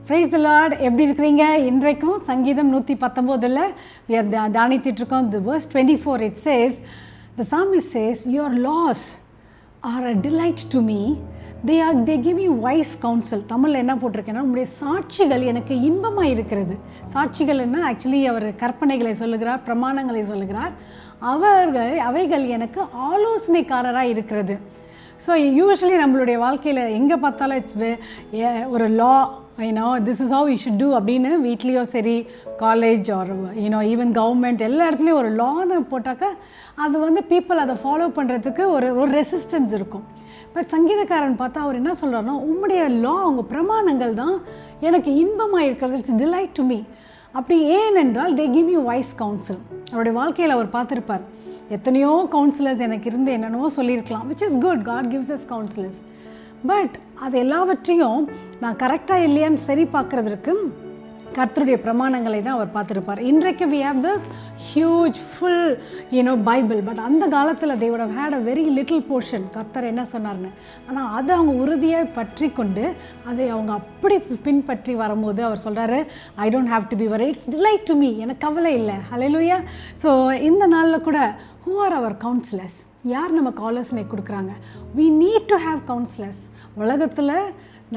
Praise the Lord. எப்படி இருக்கிறீங்க? இன்றைக்கும் சங்கீதம் 119 we are தியானித்துட்டு இருக்கோம். The verse 24 it says, the psalmist says, your laws are a delight to me, they give me wise counsel. தமிழில் என்ன போட்டிருக்கேன்னா, உங்களுடைய சாட்சிகள் எனக்கு இன்பமாக இருக்கிறது. சாட்சிகள் என்ன, ஆக்சுவலி அவர் கற்பனைகளை சொல்லுகிறார், பிரமாணங்களை சொல்லுகிறார். அவைகள் எனக்கு ஆலோசனைக்காரராக இருக்கிறது. ஸோ யூஸ்வலி நம்மளுடைய வாழ்க்கையில் எங்கே பார்த்தாலும் ஒரு law, this is how you should do அப்படின்னு வீட்லேயோ சரி, காலேஜ் ஆர் ஈவன் கவர்மெண்ட் எல்லா இடத்துலையும் ஒரு லான்னு போட்டாக்கா அது பீப்புள் அதை ஃபாலோ பண்ணுறதுக்கு ஒரு ரெசிஸ்டன்ஸ் இருக்கும். பட் சங்கீதக்காரன் பார்த்தா அவர் என்ன சொல்கிறாருன்னா, உங்களுடைய லா, உங்கள் பிரமாணங்கள் தான் எனக்கு இன்பமாக இருக்கிறது. It's delight to me. அப்படி ஏனென்றால் they give you wise counsel. அவருடைய வாழ்க்கையில் அவர் பார்த்துருப்பார், எத்தனையோ கவுன்சிலர்ஸ் எனக்கு இருந்து என்னென்னவோ சொல்லியிருக்கலாம், which is good, God gives us counselors. But அது எல்லாவற்றையும் நான் கரெக்டாக இல்லையான்னு சரி பார்க்குறதுக்கு கர்த்தருடைய பிரமாணங்களை தான் அவர் பார்த்துருப்பார். இன்றைக்கு we have this huge full Bible. But அந்த காலத்தில் they would have had a very little portion. கர்த்தர் என்ன சொன்னார்னு, ஆனால் அதை அவங்க உறுதியாக பற்றி கொண்டு அதை அவங்க அப்படி பின்பற்றி வரும்போது அவர் சொல்கிறாரு, I don't have to be worried, it's delight to me, எனக்கு கவலை இல்லை. ஹல்லேலூயா. ஸோ இந்த நாளில் கூட who are our counselors? யார் நமக்கு ஆலோசனை கொடுக்குறாங்க? we need to have counselors. உலகத்தில்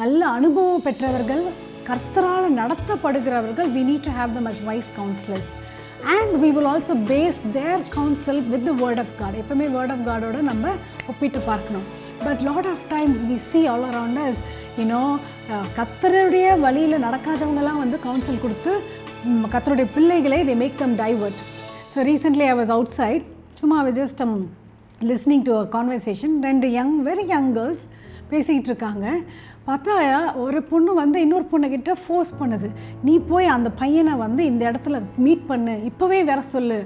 நல்ல அனுபவம் பெற்றவர்கள், கர்த்தரால் நடத்தப்படுகிறவர்கள், we need to have them as wise counselors. And we will also base their counsel with the word of God. எப்பவுமே word of Godோட நம்ம ஒப்பிட்டு பார்க்கணும். But lot of times we see all around us, கர்த்தருடைய வழியில் நடக்காதவங்கலாம் council கொடுத்து கர்த்தருடைய பிள்ளைகளை they make them divert. So recently I was outside, சும்மா I was just listening to a conversation. 2 very young girls பேசிக்கிட்டு இருக்காங்க. பார்த்தா ஒரு பொண்ணு இன்னொரு பொண்ணுக்கிட்ட ஃபோர்ஸ் பண்ணுது, நீ போய் அந்த பையனை இந்த இடத்துல மீட் பண்ணு, இப்போவே வர சொல்லு.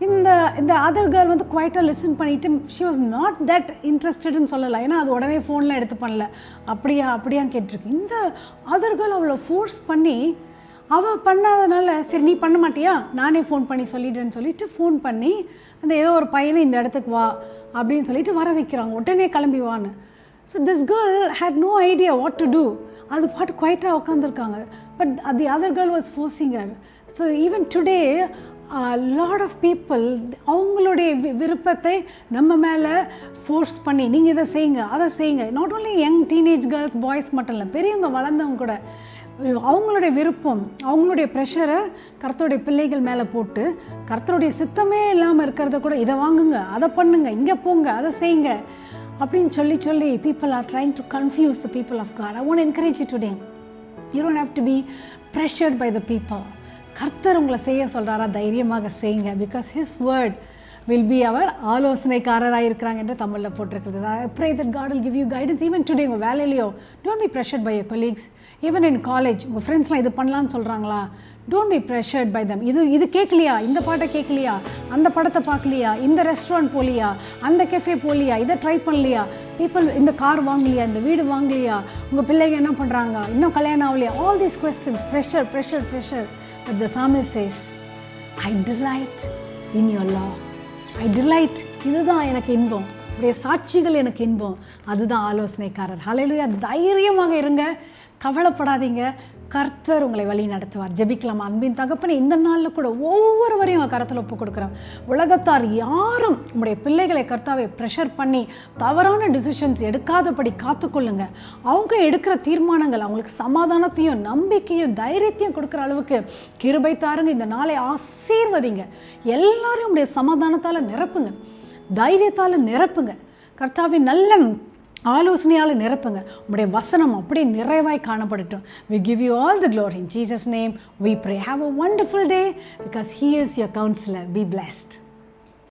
இந்த அதர் கேர்ள் குவைட்டாக லிசன் பண்ணிவிட்டு ஷி வாஸ் நாட் தட் இன்ட்ரெஸ்டட்னு சொல்லலை. ஏன்னா அது உடனே ஃபோனில் எடுத்து பண்ணல, அப்படியான்னு கேட்டிருக்கு. இந்த அதர் கேர்ள் அவளை ஃபோர்ஸ் பண்ணி, அவள் பண்ணாதனால சரி நீ பண்ண மாட்டியா, நானே ஃபோன் பண்ணி சொல்லிட்டேன்னு சொல்லிட்டு ஃபோன் பண்ணி அந்த ஏதோ ஒரு பையனை இந்த இடத்துக்கு வா அப்படின்னு சொல்லிட்டு வர வைக்கிறாங்க, உடனே கிளம்பி வான்னு. So this girl had no idea what to do. அது பாட்டு குவைட்டாக உட்காந்துருக்காங்க. But the other girl was forcing her. So even today lot of people அவங்களுடைய விருப்பத்தை நம்ம மேலே ஃபோர்ஸ் பண்ணி, நீங்கள் இதை செய்யுங்க, அதை செய்யுங்க. Not only young teenage girls, boys மட்டும் இல்லை, பெரியவங்க வளர்ந்தவங்க கூட அவங்களுடைய விருப்பம், அவங்களுடைய ப்ரெஷரை கர்த்தருடைய பிள்ளைகள் மேலே போட்டு கர்த்தருடைய சித்தமே இல்லாமல் இருக்கிறத கூட, இதை வாங்குங்க, அதை பண்ணுங்க, இங்கே போங்க, அதை செய்யுங்க அப்படின்னு சொல்லி people are trying to confuse the people of God. I want to encourage you today. You don't have to be pressured by the people. கர்த்தர் உங்களை செய்ய சொல்கிறாரா, தைரியமாக செய்யுங்க. Because his word will be our ஆலோசனைக்காரராக இருக்கிறாங்க என்று தமிழில் போட்டிருக்கிறது. I pray that God will give you guidance even today. உங்கள் வேலையிலையோ don't be pressured by your colleagues. Even in college உங்கள் ஃப்ரெண்ட்ஸ்லாம் இது பண்ணலான்னு சொல்கிறாங்களா, don't be pressured by them. இது கேட்கலையா, இந்த பாட்டை கேட்கலையா, அந்த படத்தை பார்க்கலையா, இந்த ரெஸ்டாரண்ட் போகலையா, அந்த கெஃபே போகலையா, இதை ட்ரை பண்ணலையா, பீப்புள் இந்த கார் வாங்கலையா, இந்த வீடு வாங்கலையா, உங்கள் பிள்ளைங்க என்ன பண்ணுறாங்க, இன்னும் கல்யாணம் ஆகலையா, all these questions, pressure. But the psalmist says, I delight in your law. I delight. இதுதான் எனக்கு இன்பம், உடைய சாட்சிகள் எனக்கு இன்பம். அதுதான் ஆலோசனைக்காரர். ஹல்லேலூயா. தைரியமாக இருங்க, கவலைப்படாதீங்க, கர்த்தர் உங்களை வழி நடத்துவார். ஜெபிக்கலாம். அன்பின் தகப்பனே, இந்த நாளில் கூட ஒவ்வொருவரையும் கரத்தில் ஒப்பு கொடுக்குறோம். உலகத்தார் யாரும் உங்களுடைய பிள்ளைகளை கர்த்தாவை ப்ரெஷர் பண்ணி தவறான டிசிஷன்ஸ் எடுக்காதபடி காத்துக்கொள்ளுங்க. அவங்க எடுக்கிற தீர்மானங்கள் அவங்களுக்கு சமாதானத்தையும் நம்பிக்கையும் தைரியத்தையும் கொடுக்குற அளவுக்கு கிருபை தாருங்க. இந்த நாளை ஆசீர்வதிங்க. எல்லாரும் உங்களுடைய சமாதானத்தால் நிரப்புங்க, தைரியத்தால் நிரப்புங்க, கர்த்தாவின் நல்ல ஆலோசனையால் நிரப்புங்க. உங்களுடைய வசனம் அப்படியே நிறைவாய் காணப்படட்டும். We give you all the glory. In Jesus' name we pray. Have a wonderful day because he is your counselor. Be blessed.